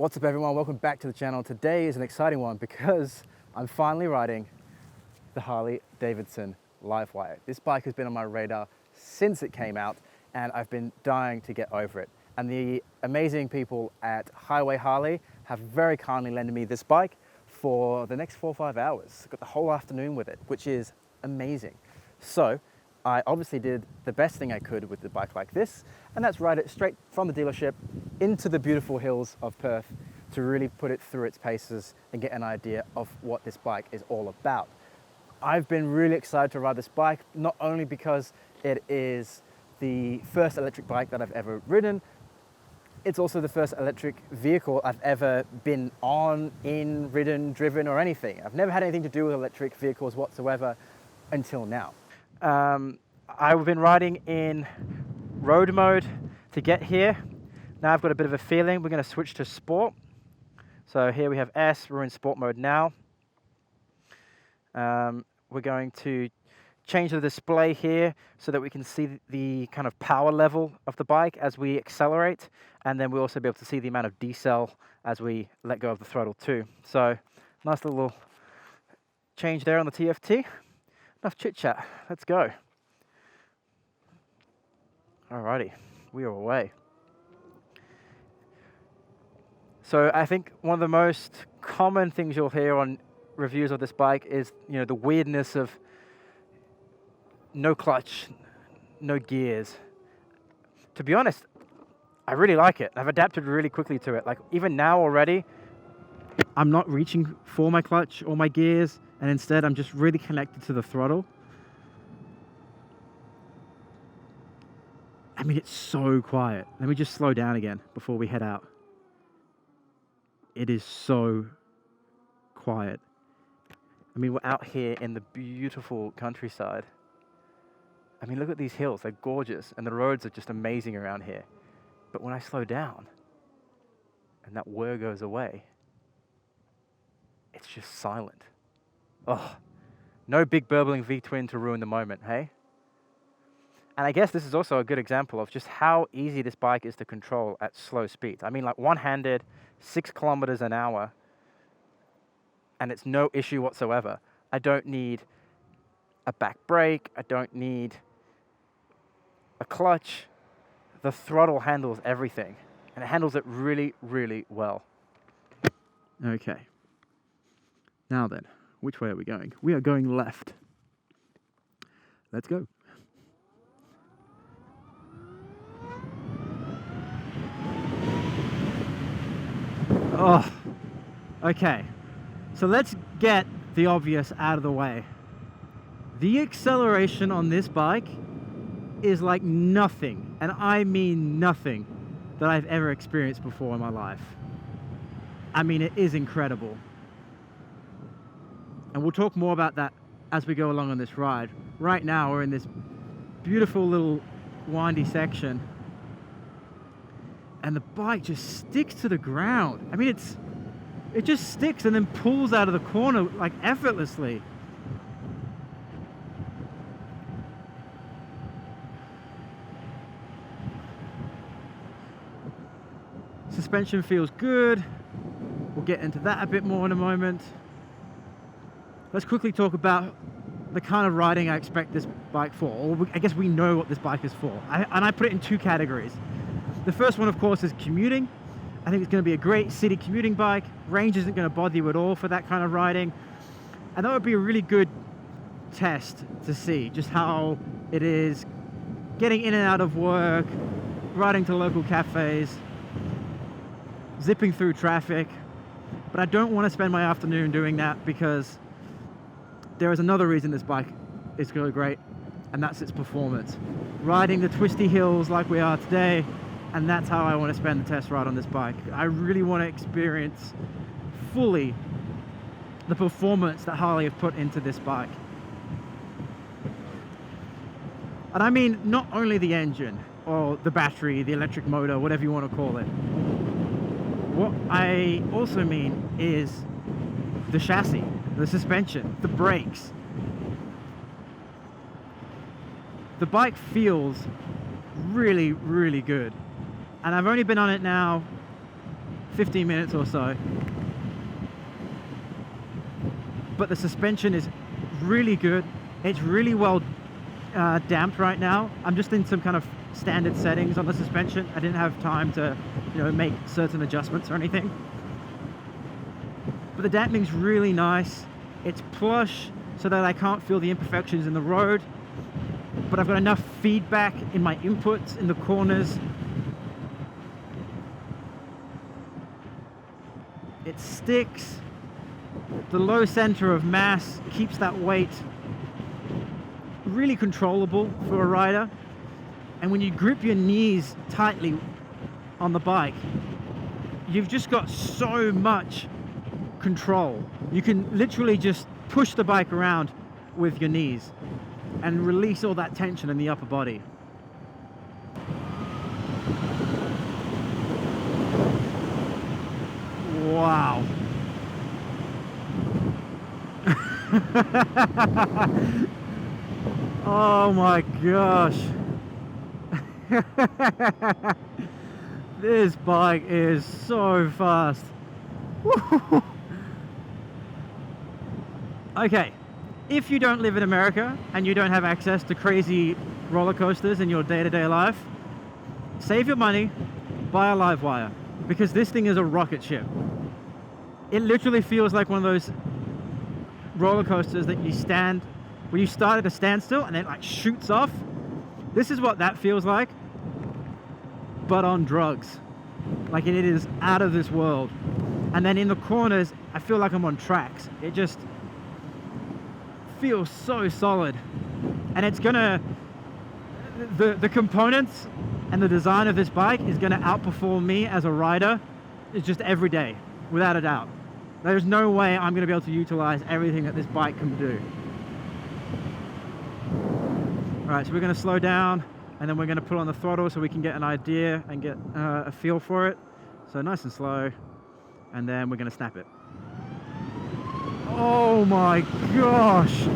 What's up everyone, welcome back to the channel. Today is an exciting one because I'm finally riding the Harley Davidson LiveWire. This bike has been on my radar since it came out and I've been dying to get over it. And the amazing people at Highway Harley have very kindly lended me this bike for the next 4 or 5 hours. I've got the whole afternoon with it, which is amazing. So I obviously did the best thing I could with the bike like this, and that's ride it straight from the dealership into the beautiful hills of Perth to really put it through its paces and get an idea of what this bike is all about. I've been really excited to ride this bike, not only because it is the first electric bike that I've ever ridden, it's also the first electric vehicle I've ever been on, in, ridden, driven, or anything. I've never had anything to do with electric vehicles whatsoever until now. I've been riding in road mode to get here. Now I've got a bit of a feeling. We're going to switch to sport. So here we have S, we're in sport mode now. We're going to change the display here so that we can see the kind of power level of the bike as we accelerate, and then we'll also be able to see the amount of decel as we let go of the throttle too. So nice little change there on the TFT. Enough chit chat, let's go. Alrighty, we are away. So I think one of the most common things you'll hear on reviews of this bike is, the weirdness of no clutch, no gears. To be honest, I really like it. I've adapted really quickly to it. Like even now already, I'm not reaching for my clutch or my gears, and instead I'm just really connected to the throttle. I mean, it's so quiet. Let me just slow down again before we head out. It is so quiet. I mean, we're out here in the beautiful countryside. I mean, look at these hills, they're gorgeous, and the roads are just amazing around here. But when I slow down, and that whir goes away, it's just silent. Oh, no big burbling V-twin to ruin the moment, hey? And I guess this is also a good example of just how easy this bike is to control at slow speeds. I mean, like one-handed, 6 kilometers an hour, and it's no issue whatsoever. I don't need a back brake, I don't need a clutch. The throttle handles everything, and it handles it really, really well. Okay. Now then, which way are we going? We are going left. Let's go. Oh, okay. So let's get the obvious out of the way. The acceleration on this bike is like nothing, and I mean nothing, that I've ever experienced before in my life. I mean, it is incredible. And we'll talk more about that as we go along on this ride. Right now, we're in this beautiful little windy section, and the bike just sticks to the ground. I mean, it just sticks and then pulls out of the corner like effortlessly. Suspension feels good. We'll get into that a bit more in a moment. Let's quickly talk about the kind of riding I expect this bike for, or I guess we know what this bike is for. And I put it in 2 categories. The first one, of course, is commuting. I think it's going to be a great city commuting bike. Range isn't going to bother you at all for that kind of riding. And that would be a really good test to see just how it is getting in and out of work, riding to local cafes, zipping through traffic. But I don't want to spend my afternoon doing that, because there is another reason this bike is really great, and that's its performance. Riding the twisty hills like we are today, and that's how I want to spend the test ride on this bike. I really want to experience fully the performance that Harley have put into this bike. And I mean not only the engine, or the battery, the electric motor, whatever you want to call it. What I also mean is the chassis, the suspension, the brakes. The bike feels really, really good. And I've only been on it now 15 minutes or so. But the suspension is really good. It's really well damped right now. I'm just in some kind of standard settings on the suspension. I didn't have time to, make certain adjustments or anything. But the damping's really nice. It's plush so that I can't feel the imperfections in the road. But I've got enough feedback in my inputs in the corners. It sticks. The low center of mass keeps that weight really controllable for a rider. And when you grip your knees tightly on the bike, you've just got so much control. You can literally just push the bike around with your knees and release all that tension in the upper body. Wow. Oh my gosh. This bike is so fast. Okay, if you don't live in America and you don't have access to crazy roller coasters in your day-to-day life, save your money, buy a LiveWire, because this thing is a rocket ship. It literally feels like one of those roller coasters that you stand, where you start at a standstill and then like shoots off. This is what that feels like, but on drugs. Like it is out of this world. And then in the corners, I feel like I'm on tracks. It just feels so solid. And it's gonna, the components and the design of this bike is gonna outperform me as a rider. It's just every day, without a doubt. There's no way I'm gonna be able to utilize everything that this bike can do. All right, so we're gonna slow down and then we're gonna put on the throttle so we can get an idea and get a feel for it. So nice and slow, and then we're gonna snap it. Oh my gosh.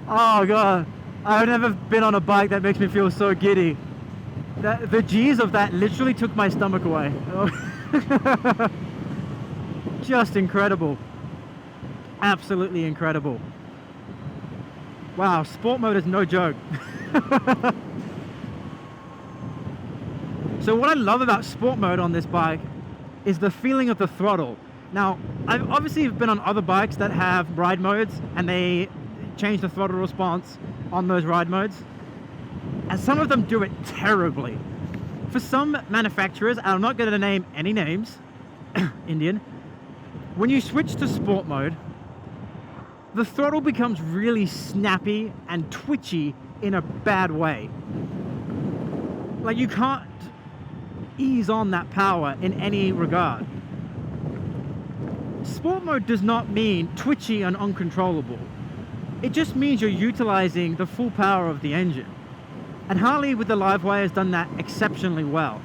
Oh God, I've never been on a bike that makes me feel so giddy. The G's of that literally took my stomach away. Just incredible. Absolutely incredible. Wow, sport mode is no joke. So what I love about sport mode on this bike is the feeling of the throttle. Now, I've obviously been on other bikes that have ride modes and they change the throttle response on those ride modes. And some of them do it terribly. For some manufacturers, and I'm not going to name any names, Indian, when you switch to sport mode, the throttle becomes really snappy and twitchy in a bad way. Like you can't ease on that power in any regard. Sport mode does not mean twitchy and uncontrollable. It just means you're utilizing the full power of the engine. And Harley with the LiveWire has done that exceptionally well.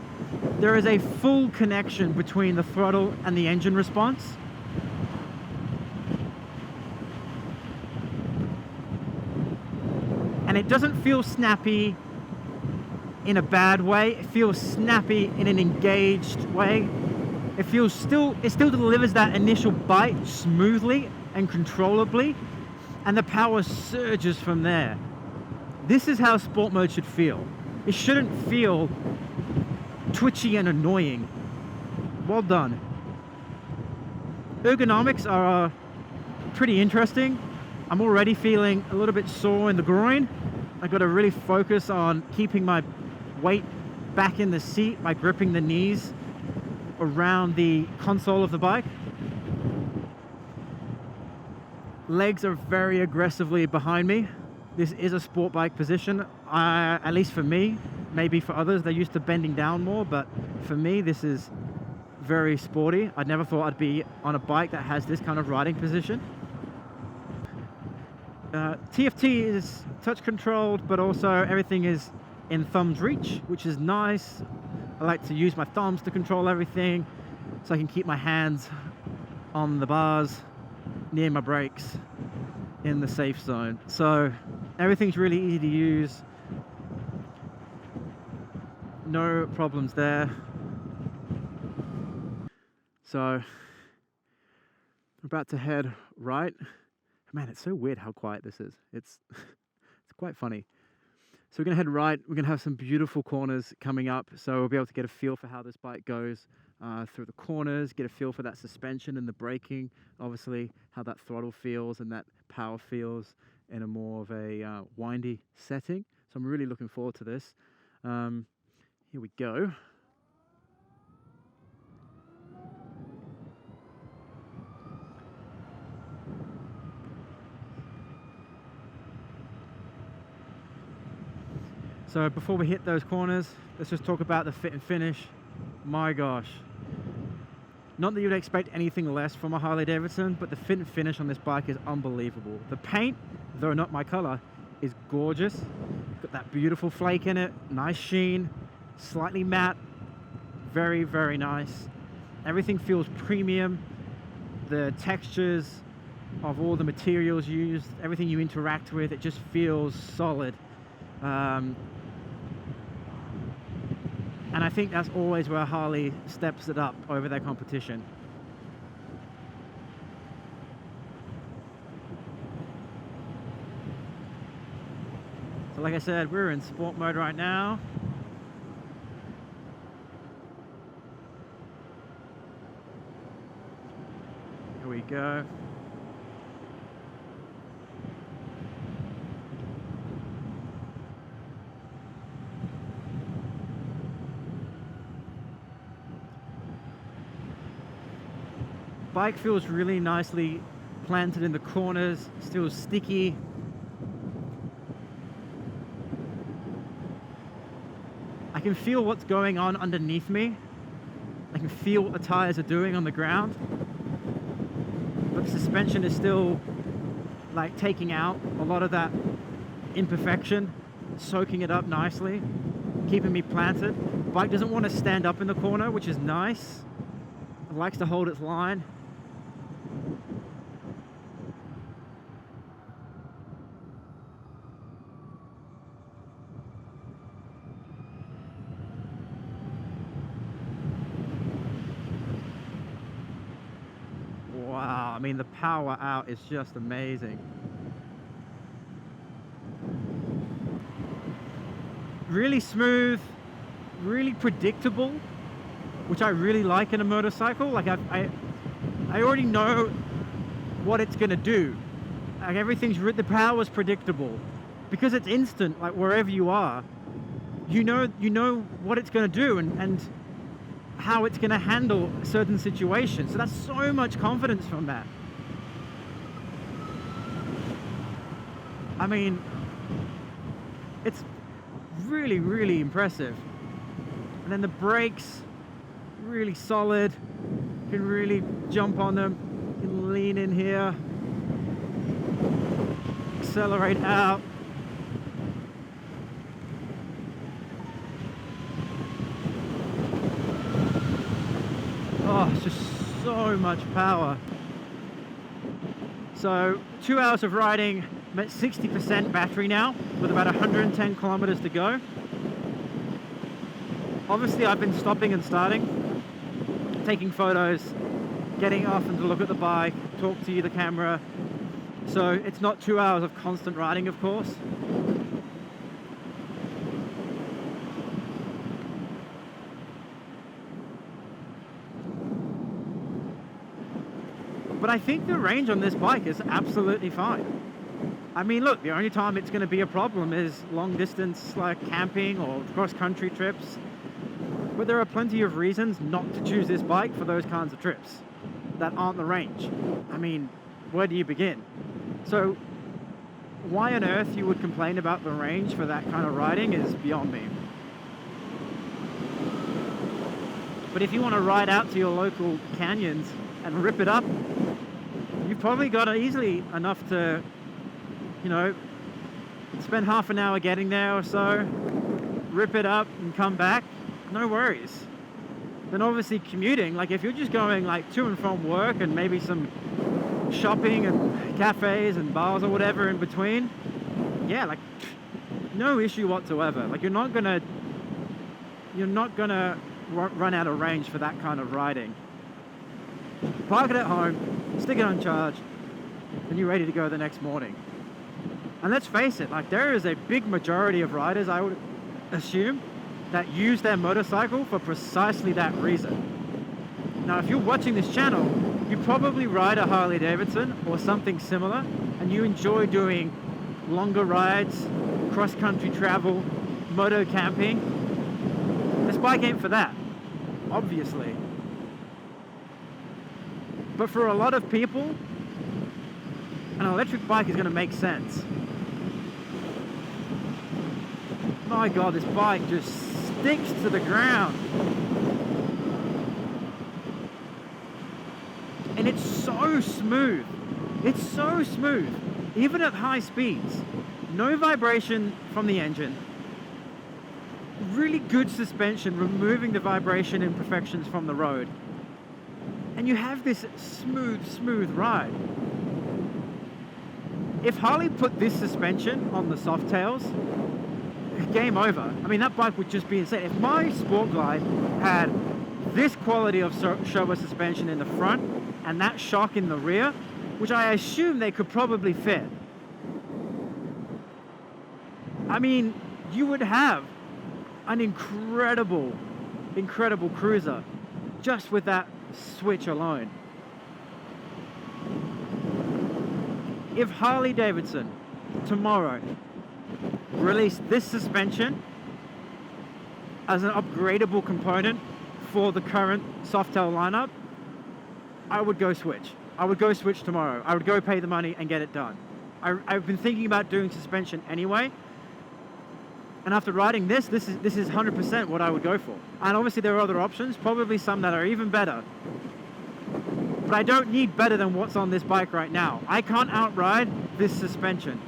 There is a full connection between the throttle and the engine response. And it doesn't feel snappy in a bad way. It feels snappy in an engaged way. It still delivers that initial bite smoothly and controllably, and the power surges from there. This is how sport mode should feel. It shouldn't feel twitchy and annoying. Well done. Ergonomics are pretty interesting. I'm already feeling a little bit sore in the groin. I've got to really focus on keeping my weight back in the seat by gripping the knees around the console of the bike. Legs are very aggressively behind me. This is a sport bike position, at least for me. Maybe for others, they're used to bending down more, but for me, this is very sporty. I never thought I'd be on a bike that has this kind of riding position. TFT is touch controlled, but also everything is in thumb's reach, which is nice. I like to use my thumbs to control everything so I can keep my hands on the bars near my brakes in the safe zone. So everything's really easy to use. no problems there. So we're about to head right. Man, it's so weird how quiet this is. It's it's quite funny. So we're gonna head right. We're gonna have some beautiful corners coming up, so we'll be able to get a feel for how this bike goes through the corners, get a feel for that suspension and the braking, obviously how that throttle feels and that power feels in a more of a windy setting. So I'm really looking forward to this. Here we go. So before we hit those corners, let's just talk about the fit and finish. My gosh. Not that you'd expect anything less from a Harley Davidson, but the fit and finish on this bike is unbelievable. The paint, though not my color, is gorgeous. Got that beautiful flake in it, nice sheen, slightly matte, very, very nice. Everything feels premium. The textures of all the materials used, everything you interact with, it just feels solid. And I think that's always where Harley steps it up over their competition. So like I said, we're in sport mode right now. Here we go. Bike feels really nicely planted in the corners, still sticky. I can feel what's going on underneath me. I can feel what the tires are doing on the ground. But the suspension is still like taking out a lot of that imperfection, soaking it up nicely, keeping me planted. Bike doesn't want to stand up in the corner, which is nice. It likes to hold its line. Wow, I mean the power out is just amazing. Really smooth, really predictable, which I really like in a motorcycle. Like I already know what it's gonna do. Like the power's predictable. Because it's instant, like wherever you are, you know what it's gonna do and how it's going to handle certain situations. So that's so much confidence from that. I mean, it's really, really impressive. And then the brakes, really solid. You can really jump on them. You can lean in here, accelerate out. Oh, it's just so much power. So 2 hours of riding, I'm at 60% battery now, with about 110 kilometers to go. Obviously I've been stopping and starting, taking photos, getting off and to look at the bike, talk to you, the camera. So it's not 2 hours of constant riding, of course. But I think the range on this bike is absolutely fine. I mean, look, the only time it's going to be a problem is long distance, like camping or cross-country trips. But there are plenty of reasons not to choose this bike for those kinds of trips that aren't the range. I mean, where do you begin? So why on earth you would complain about the range for that kind of riding is beyond me. But if you want to ride out to your local canyons and rip it up, you've probably got easily enough to, you know, spend half an hour getting there or so, rip it up and come back, no worries. Then obviously commuting, like if you're just going like to and from work and maybe some shopping and cafes and bars or whatever in between, yeah, like no issue whatsoever. Like you're not gonna you're not gonna run out of range for that kind of riding. Park it at home, stick it on charge, and you're ready to go the next morning. And let's face it, like, there is a big majority of riders, I would assume, that use their motorcycle for precisely that reason. Now, if you're watching this channel, you probably ride a Harley Davidson or something similar, and you enjoy doing longer rides, cross-country travel, moto camping. This bike ain't for that, obviously. But for a lot of people, an electric bike is going to make sense. My God, this bike just sticks to the ground. And it's so smooth. It's so smooth. Even at high speeds. No vibration from the engine. Really good suspension, removing the vibration imperfections from the road. And you have this smooth ride. If Harley put this suspension on the Softails, game over. I mean, that bike would just be insane. If my Sport Glide had this quality of Showa suspension in the front and that shock in the rear, which I assume they could probably fit, I mean, you would have an incredible cruiser just with that switch alone. If Harley Davidson tomorrow released this suspension as an upgradable component for the current Softail lineup, I would go switch. I would go switch tomorrow. I would go pay the money and get it done. I've been thinking about doing suspension anyway, and after riding this is 100% what I would go for. And obviously there are other options, probably some that are even better. But I don't need better than what's on this bike right now. I can't outride this suspension.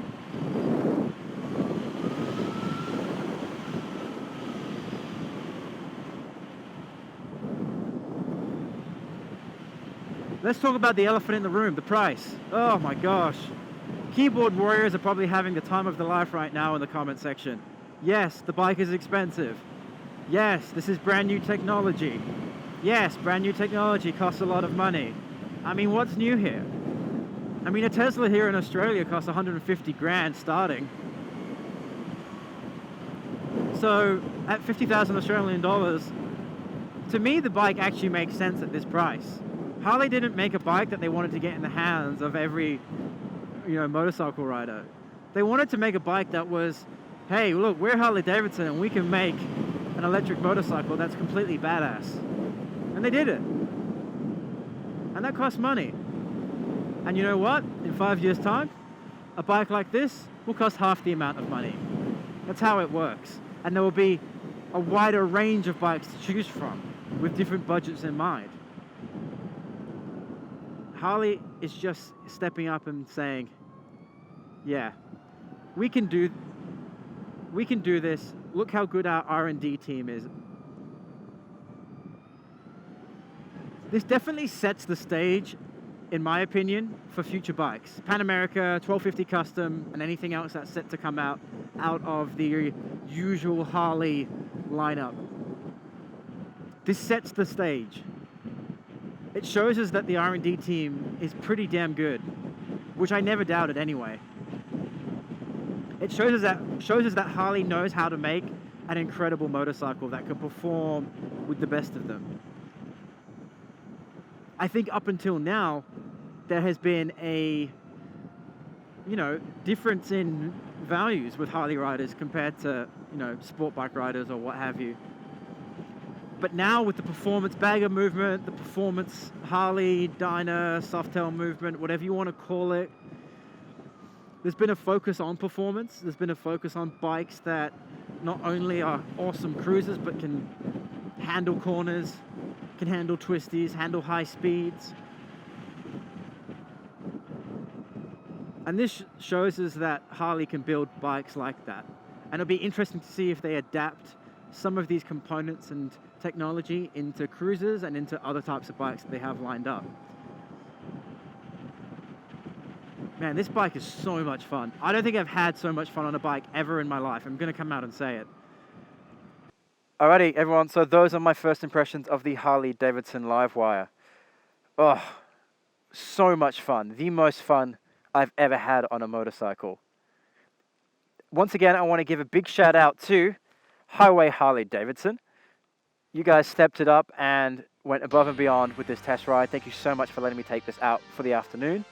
Let's talk about the elephant in the room, the price. Oh my gosh. Keyboard warriors are probably having the time of their life right now in the comment section. Yes, the bike is expensive. Yes, this is brand new technology. Yes, brand new technology costs a lot of money. I mean, what's new here? I mean, a Tesla here in Australia costs 150 grand starting. So at 50,000 Australian dollars, to me the bike actually makes sense at this price. Harley didn't make a bike that they wanted to get in the hands of every, motorcycle rider. They wanted to make a bike that was, hey, look, we're Harley Davidson and we can make an electric motorcycle that's completely badass. And they did it. And that costs money. And you know what? In 5 years' time, a bike like this will cost half the amount of money. That's how it works. And there will be a wider range of bikes to choose from with different budgets in mind. Harley is just stepping up and saying, yeah, we can do this. Look how good our R&D team is. This definitely sets the stage, in my opinion, for future bikes. Pan America, 1250 Custom, and anything else that's set to come out of the usual Harley lineup. This sets the stage. It shows us that the R&D team is pretty damn good, which I never doubted anyway. It shows us that Harley knows how to make an incredible motorcycle that can perform with the best of them. I think up until now, there has been a, difference in values with Harley riders compared to, sport bike riders or what have you. But now with the performance bagger movement, the performance Harley, Dyna, Softail movement, whatever you want to call it, there's been a focus on performance. There's been a focus on bikes that not only are awesome cruisers, but can handle corners, can handle twisties, handle high speeds. And this shows us that Harley can build bikes like that. And it'll be interesting to see if they adapt some of these components and technology into cruisers and into other types of bikes that they have lined up. Man, this bike is so much fun. I don't think I've had so much fun on a bike ever in my life. I'm gonna come out and say it. Alrighty, everyone, so those are my first impressions of the Harley Davidson LiveWire. Oh, so much fun. The most fun I've ever had on a motorcycle. Once again, I want to give a big shout out to Highway Harley Davidson. You guys stepped it up and went above and beyond with this test ride. Thank you so much for letting me take this out for the afternoon.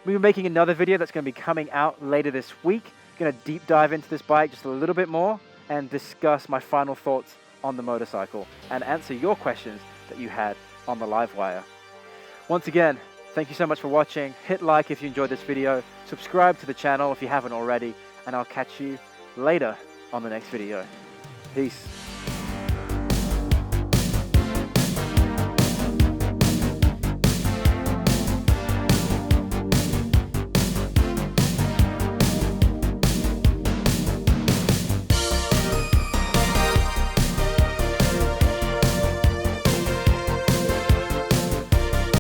We'll be making another video that's going to be coming out later this week. Going to deep dive into this bike just a little bit more and discuss my final thoughts on the motorcycle and answer your questions that you had on the LiveWire. Once again, thank you so much for watching. Hit like if you enjoyed this video. Subscribe to the channel if you haven't already. And I'll catch you later on the next video. Peace.